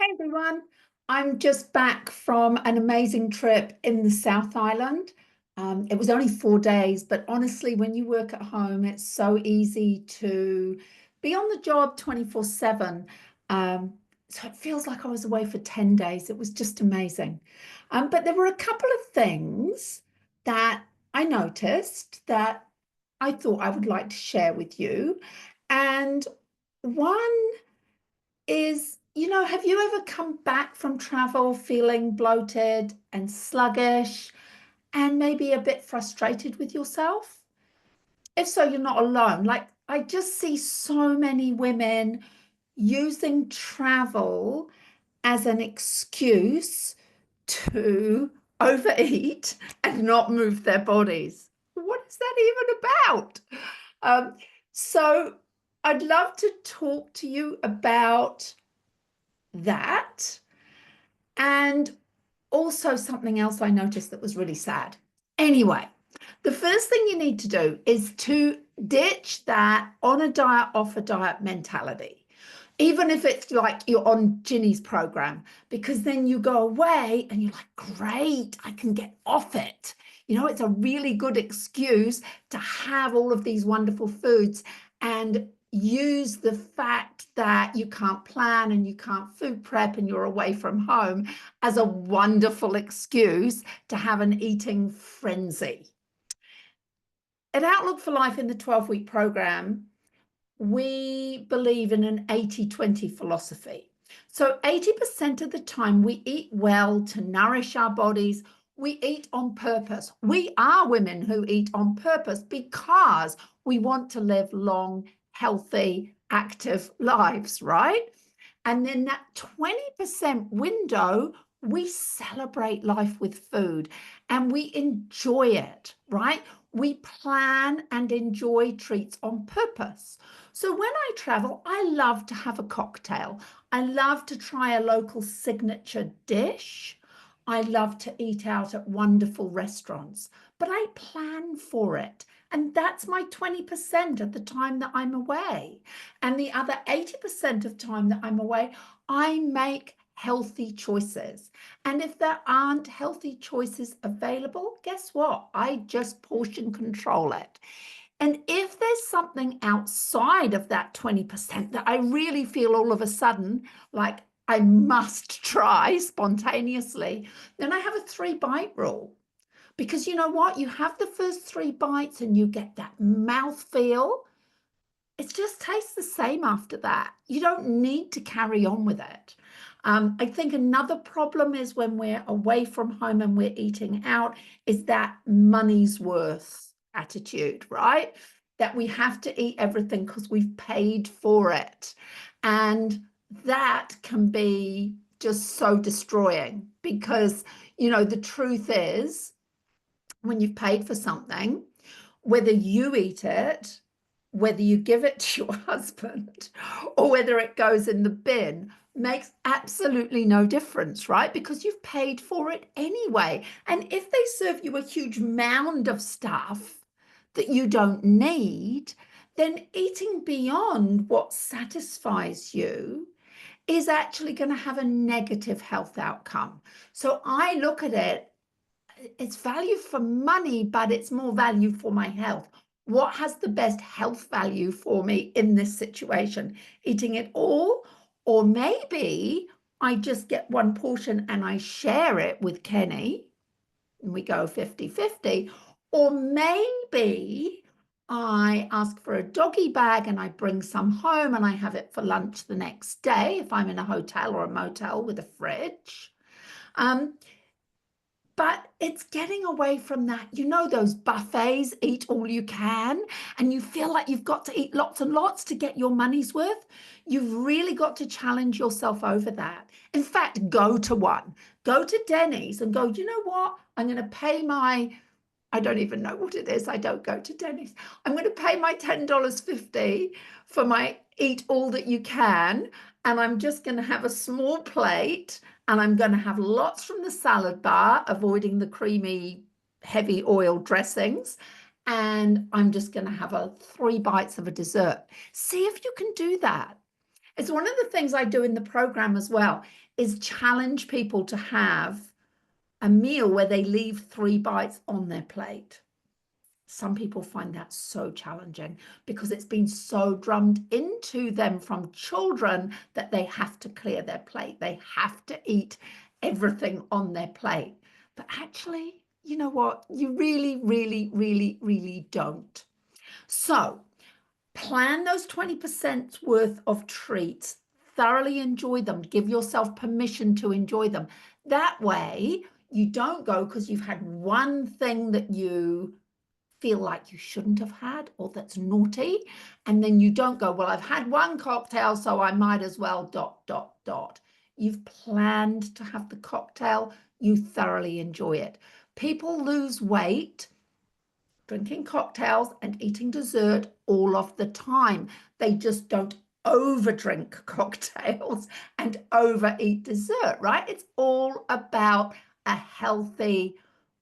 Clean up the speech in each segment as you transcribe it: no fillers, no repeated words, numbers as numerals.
Hi everyone. I'm just back from an amazing trip in the South Island. It was only 4 days, but honestly, when you work at home, it's so easy to be on the job 24/7. Um, so it feels like I was away for 10 days. It was just amazing. But there were a couple of things that I noticed that I thought I would like to share with you. And one is, have you ever come back from travel feeling bloated and sluggish and maybe a bit frustrated with yourself? If so, you're not alone. Like, I just see so many women using travel as an excuse to overeat and not move their bodies. What is that even about? Um, so I'd love to talk to you about that. And also something else I noticed that was really sad. Anyway, the first thing you need to do is to ditch that on a diet, off a diet mentality. Even if it's like you're on Ginny's program, because then you go away and you're like, great, I can get off it. It's a really good excuse to have all of these wonderful foods and use the fact that you can't plan and you can't food prep and you're away from home as a wonderful excuse to have an eating frenzy. At Outlook for Life in the 12-week program, we believe in an 80-20 philosophy. So 80% of the time we eat well to nourish our bodies. We eat on purpose. We are women who eat on purpose because we want to live long, healthy, active lives, right? And then that 20% window, we celebrate life with food and we enjoy it, right? We plan and enjoy treats on purpose. So when I travel, I love to have a cocktail. I love to try a local signature dish. I love to eat out at wonderful restaurants, but I plan for it. And that's my 20% of the time that I'm away. And the other 80% of time that I'm away, I make healthy choices. And if there aren't healthy choices available, guess what? I just portion control it. And if there's something outside of that 20% that I really feel all of a sudden like I must try spontaneously, then I have a 3-bite rule. Because you know what? You have the first 3 bites and you get that mouth feel. It just tastes the same after that. You don't need to carry on with it. I think another problem is when we're away from home and we're eating out is that money's worth attitude, right? That we have to eat everything because we've paid for it. And that can be just so destroying because, the truth is when you've paid for something, whether you eat it, whether you give it to your husband, or whether it goes in the bin, makes absolutely no difference, right? Because you've paid for it anyway. And if they serve you a huge mound of stuff that you don't need, then eating beyond what satisfies you is actually going to have a negative health outcome. So I look at it, it's value for money, but it's more value for my health. What has the best health value for me in this situation? Eating it all, or maybe I just get one portion and I share it with Kenny and we go 50-50, or maybe I ask for a doggy bag and I bring some home and I have it for lunch the next day if I'm in a hotel or a motel with a fridge. But it's getting away from that, those buffets, eat all you can, and you feel like you've got to eat lots and lots to get your money's worth. You've really got to challenge yourself over that. In fact, go to one. Go to Denny's and go, you know what? I'm going to pay I don't even know what it is. I don't go to Denny's. I'm going to pay my $10.50 for my eat all that you can. And I'm just going to have a small plate and I'm going to have lots from the salad bar, avoiding the creamy, heavy oil dressings. And I'm just going to have 3 bites of a dessert. See if you can do that. It's one of the things I do in the program as well, is challenge people to have a meal where they leave 3 bites on their plate. Some people find that so challenging because it's been so drummed into them from children that they have to clear their plate. They have to eat everything on their plate. But actually, you know what? You really, really, really, really don't. So plan those 20% worth of treats, thoroughly enjoy them, give yourself permission to enjoy them. That way, you don't go because you've had one thing that you feel like you shouldn't have had or that's naughty, and then you don't go, well, I've had one cocktail, so I might as well ... You've planned to have the cocktail, you thoroughly enjoy it. People lose weight drinking cocktails and eating dessert all of the time. They just don't overdrink cocktails and overeat dessert, right? It's all about a healthy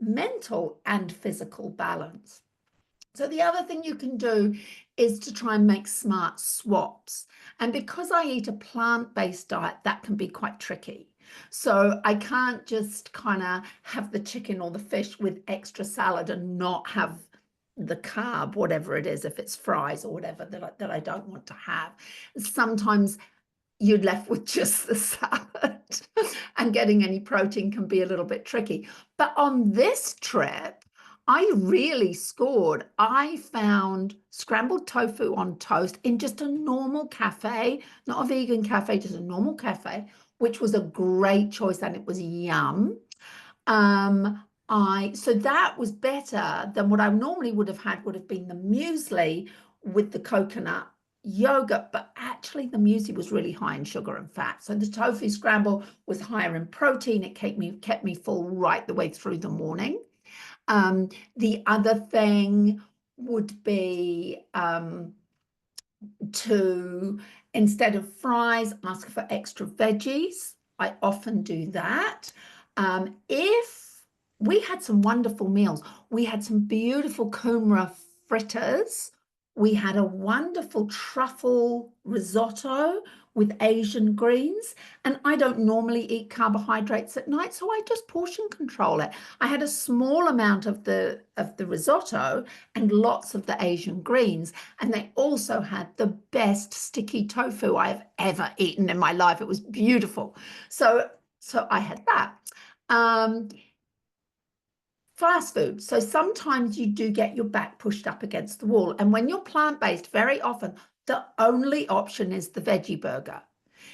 mental and physical balance. So the other thing you can do is to try and make smart swaps. And because I eat a plant-based diet, that can be quite tricky. So I can't just kind of have the chicken or the fish with extra salad and not have the carb, whatever it is, if it's fries or whatever that I don't want to have. Sometimes you're left with just the salad and getting any protein can be a little bit tricky. But on this trip, I really scored. I found scrambled tofu on toast in just a normal cafe, not a vegan cafe, just a normal cafe, which was a great choice and it was yum. So that was better than what I normally would have had, would have been the muesli with the coconut yogurt, but actually the muesli was really high in sugar and fat. So the tofu scramble was higher in protein. It kept me full right the way through the morning. The other thing would be to, instead of fries, ask for extra veggies. I often do that. If we had some wonderful meals, we had some beautiful kumara fritters. We had a wonderful truffle risotto with Asian greens. And I don't normally eat carbohydrates at night, so I just portion control it. I had a small amount of the risotto and lots of the Asian greens. And they also had the best sticky tofu I've ever eaten in my life. It was beautiful. So I had that. Fast food. So sometimes you do get your back pushed up against the wall. And when you're plant-based, very often the only option is the veggie burger.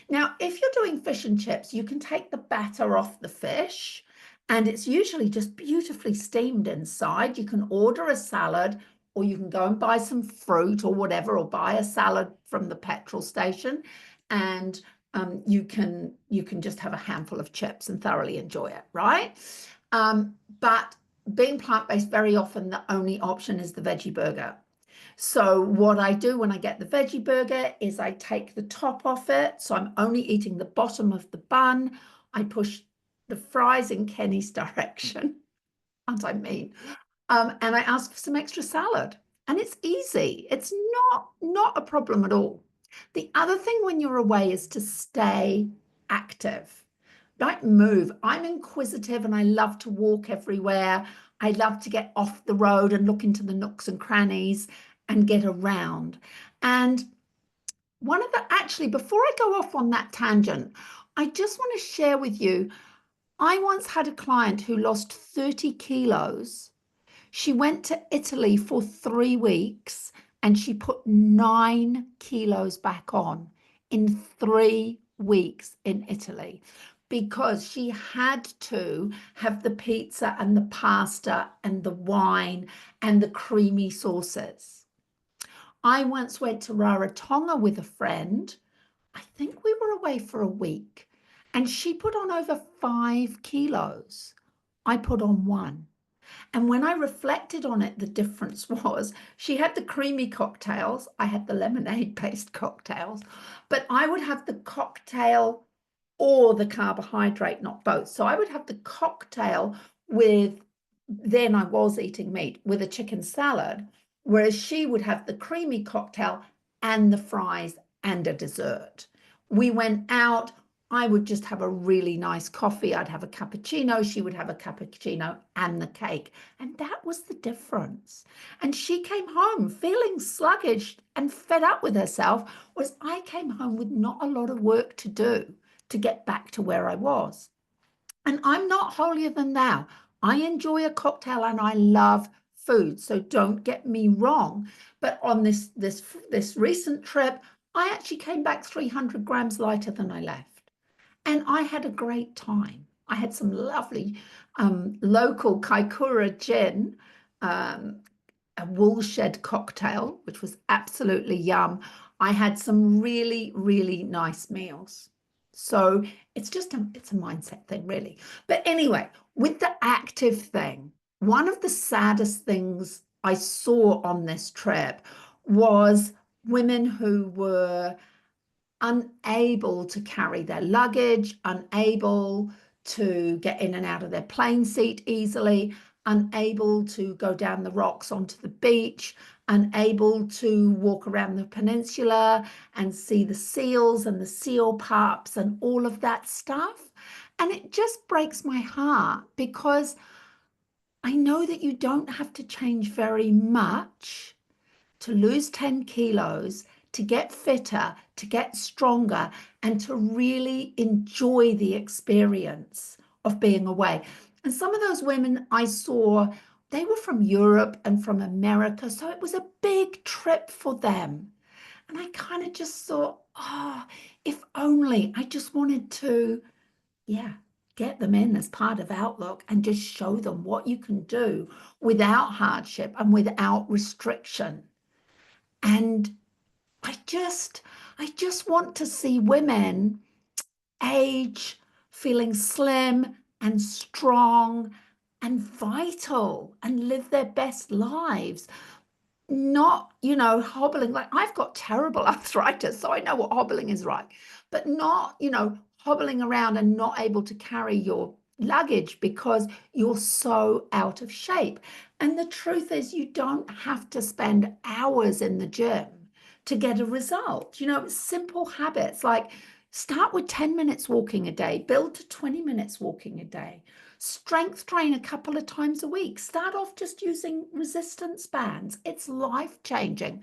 Now, if you're doing fish and chips, you can take the batter off the fish and it's usually just beautifully steamed inside. You can order a salad or you can go and buy some fruit or whatever, or buy a salad from the petrol station, and you can just have a handful of chips and thoroughly enjoy it, right? But being plant-based, very often the only option is the veggie burger. So what I do when I get the veggie burger is I take the top off it. So I'm only eating the bottom of the bun. I push the fries in Kenny's direction, aren't I mean? And I ask for some extra salad. And it's easy. It's not a problem at all. The other thing when you're away is to stay active. Don't move. I'm inquisitive and I love to walk everywhere. I love to get off the road and look into the nooks and crannies and get around. And actually, before I go off on that tangent, I just want to share with you, I once had a client who lost 30 kilos. She went to Italy for 3 weeks and she put 9 kilos back on in 3 weeks in Italy, because she had to have the pizza and the pasta and the wine and the creamy sauces. I once went to Rarotonga with a friend. I think we were away for a week and she put on over 5 kilos. I put on 1. And when I reflected on it, the difference was she had the creamy cocktails. I had the lemonade-based cocktails, but I would have the cocktail or the carbohydrate, not both. So I would have the cocktail with, then I was eating meat, with a chicken salad, whereas she would have the creamy cocktail and the fries and a dessert, We went out. I would just have a really nice coffee. I'd have a cappuccino. She would have a cappuccino and the cake. And that was the difference. And she came home feeling sluggish and fed up with herself, whereas I came home with not a lot of work to do to get back to where I was. And I'm not holier than thou. I enjoy a cocktail and I love food. So don't get me wrong. But on this recent trip, I actually came back 300 grams lighter than I left. And I had a great time. I had some lovely local Kaikoura gin, um, a woolshed cocktail, which was absolutely yum. I had some really, really nice meals. So it's a mindset thing, really. But anyway, with the active thing, one of the saddest things I saw on this trip was women who were unable to carry their luggage, unable to get in and out of their plane seat easily, unable to go down the rocks onto the beach, unable to walk around the peninsula and see the seals and the seal pups and all of that stuff. And it just breaks my heart because I know that you don't have to change very much to lose 10 kilos, to get fitter, to get stronger, and to really enjoy the experience of being away. And some of those women I saw, they were from Europe and from America. So it was a big trip for them. And I kind of just thought, oh, if only I just wanted to, yeah, get them in as part of Outlook and just show them what you can do without hardship and without restriction. And I just I just want to see women age feeling slim and strong and vital and live their best lives, not, hobbling. Like, I've got terrible arthritis, so I know what hobbling is like, but not, hobbling around and not able to carry your luggage because you're so out of shape. And the truth is, you don't have to spend hours in the gym to get a result. It's simple habits like start with 10 minutes walking a day, build to 20 minutes walking a day. Strength train a couple of times a week. Start off just using resistance bands. It's life changing.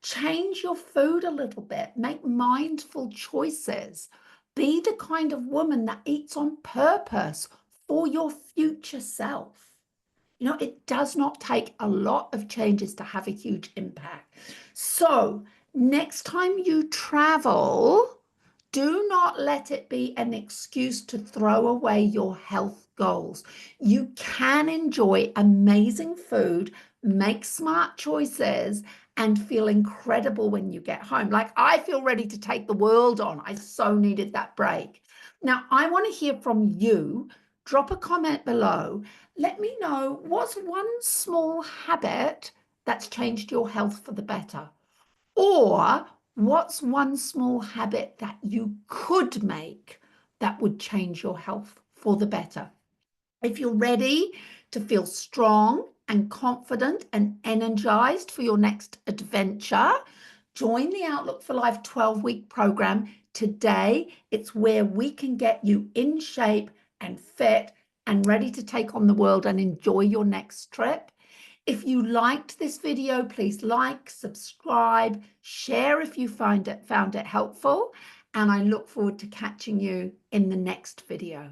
Change your food a little bit. Make mindful choices. Be the kind of woman that eats on purpose for your future self. It does not take a lot of changes to have a huge impact. So, next time you travel, do not let it be an excuse to throw away your health goals. You can enjoy amazing food, make smart choices, and feel incredible when you get home. Like, I feel ready to take the world on. I so needed that break. Now, I want to hear from you. Drop a comment below. Let me know what's one small habit that's changed your health for the better. Or what's one small habit that you could make that would change your health for the better? If you're ready to feel strong and confident and energized for your next adventure, join the Outlook for Life 12-week program today. It's where we can get you in shape and fit and ready to take on the world and enjoy your next trip. If you liked this video, please like, subscribe, share if you found it helpful, and I look forward to catching you in the next video.